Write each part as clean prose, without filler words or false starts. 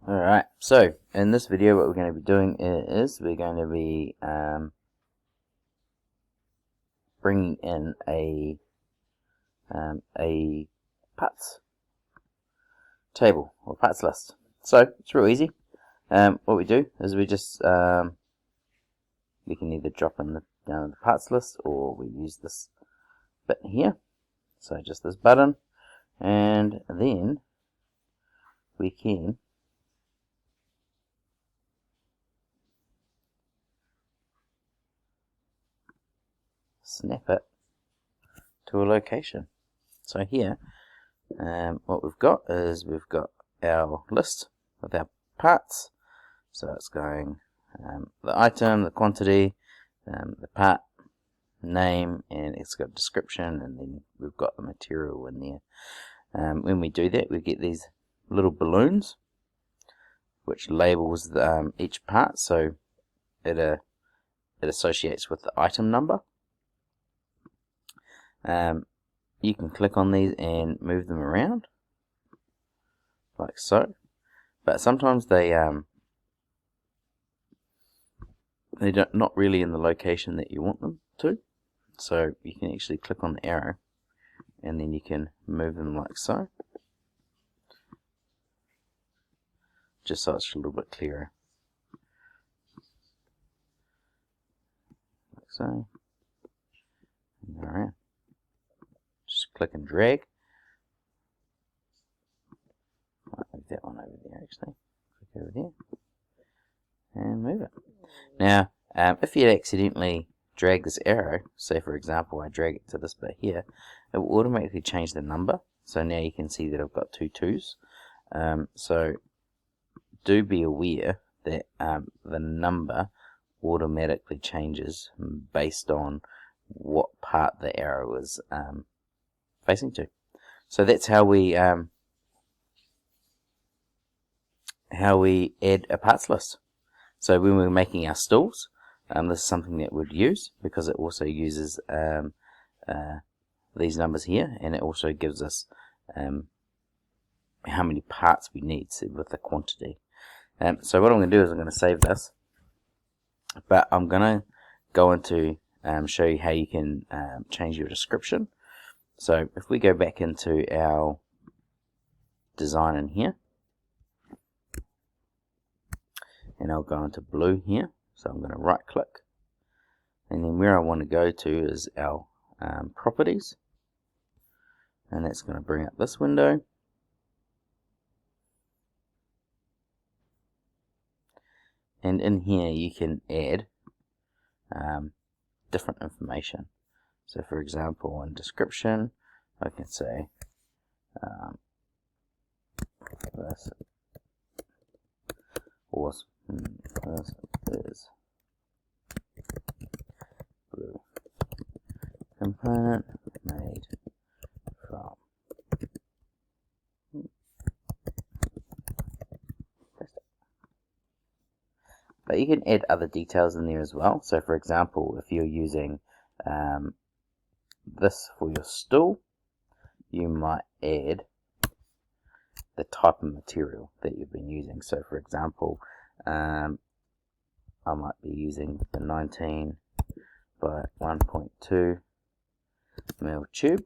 Alright, so in this video what we're going to be doing is we're going to be bringing in a parts table or parts list. So it's real easy. What we do is we just we can either drop in down the parts list, or we use this bit here. So just this button, and then we can snap it to a location. So here, what we've got is we've got our list with our parts. So it's going the item, the quantity, the part name, and it's got a description, and then we've got the material in there. When we do that, we get these little balloons which labels each part, so it associates with the item number. You can click on these and move them around like so, but sometimes they're not really in the location that you want them to, so you can actually click on the arrow and then you can move them like so, just so it's a little bit clearer, like so. Alright, just click and drag. Might move that one over there actually. Click over there and move it. Now, if you accidentally drag this arrow, say for example I drag it to this bit here, it will automatically change the number. So now you can see that I've got two 2s. So do be aware that the number automatically changes based on what part the arrow is facing to. So that's how we add a parts list. So when we're making our stools, this is something that we'd use because it also uses these numbers here, and it also gives us how many parts we need with the quantity. So what I'm going to do is I'm going to save this, but I'm going to go into show you how you can change your description. So if we go back into our design in here, and I'll go into blue here, so I'm going to right click, and then where I want to go to is our properties, and that's going to bring up this window. And in here you can add different information. So for example, in description I can say this is blue component made from plastic. But you can add other details in there as well. So for example, if you're using this for your stool, you might add the type of material that you've been using. So for example, I might be using the 19 by 1.2 mil tube,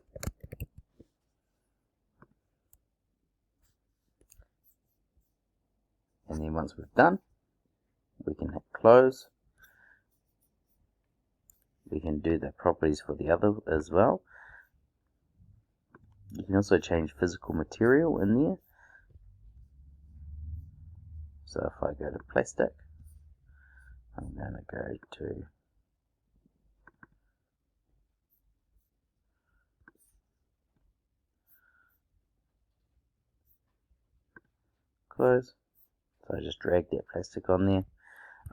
and then once we've done, we can hit close. We can do the properties for the other as well. You can also change physical material in there. So if I go to plastic, I'm going to go to close. So I just drag that plastic on there.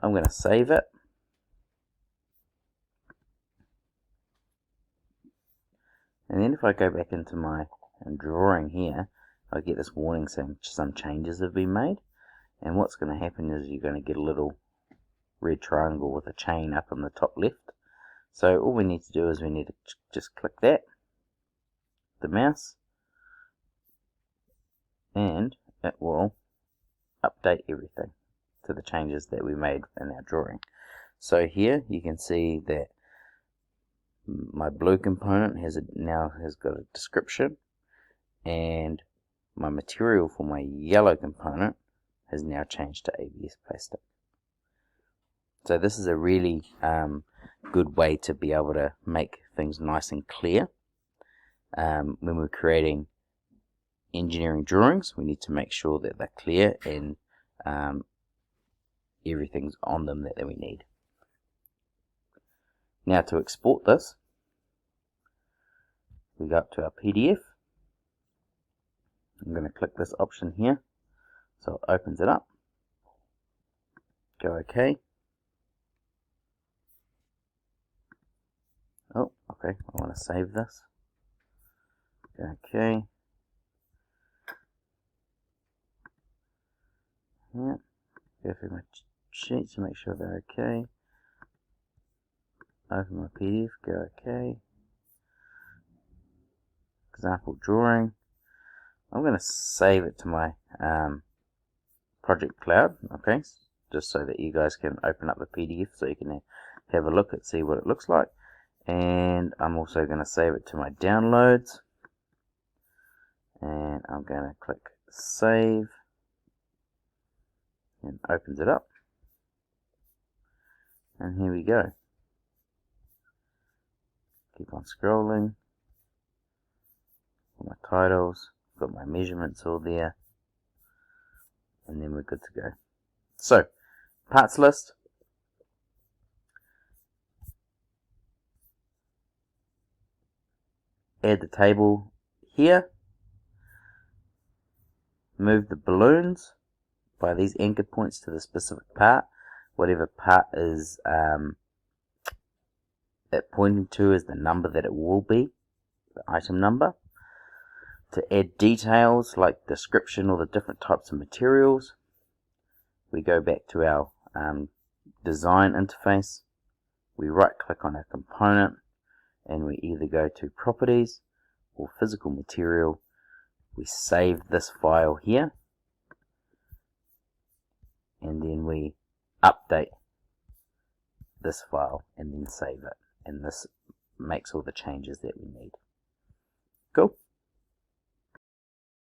I'm going to save it. And then if I go back into my drawing here, I get this warning saying some changes have been made. And what's going to happen is you're going to get a little red triangle with a chain up in the top left. So all we need to do is we need to just click that, the mouse, and it will update everything to the changes that we made in our drawing. So here you can see that my blue component now has got a description, and my material for my yellow component has now changed to ABS plastic. So this is a really good way to be able to make things nice and clear. When we're creating engineering drawings, we need to make sure that they're clear and everything's on them that we need. Now to export this, we go up to our PDF. I'm going to click this option here, so it opens it up. Go OK. Oh, okay, I want to save this. Go OK. Yeah, go through my sheets to make sure they're okay. Open my PDF, go OK. Example drawing. I'm going to save it to my project cloud, okay, just so that you guys can open up the PDF so you can have a look and see what it looks like. And I'm also going to save it to my downloads, and I'm going to click save, and opens it up, and here we go. Keep on scrolling. Got my titles, got my measurements all there, and then we're good to go. So, parts list. Add the table here. Move the balloons by these anchor points to the specific part. Whatever part is it pointing to is the number that it will be, the item number. To add details like description or the different types of materials, we go back to our design interface. We right click on our component, and we either go to properties or physical material. We save this file here, and then we update this file and then save it, and this makes all the changes that we need. Cool.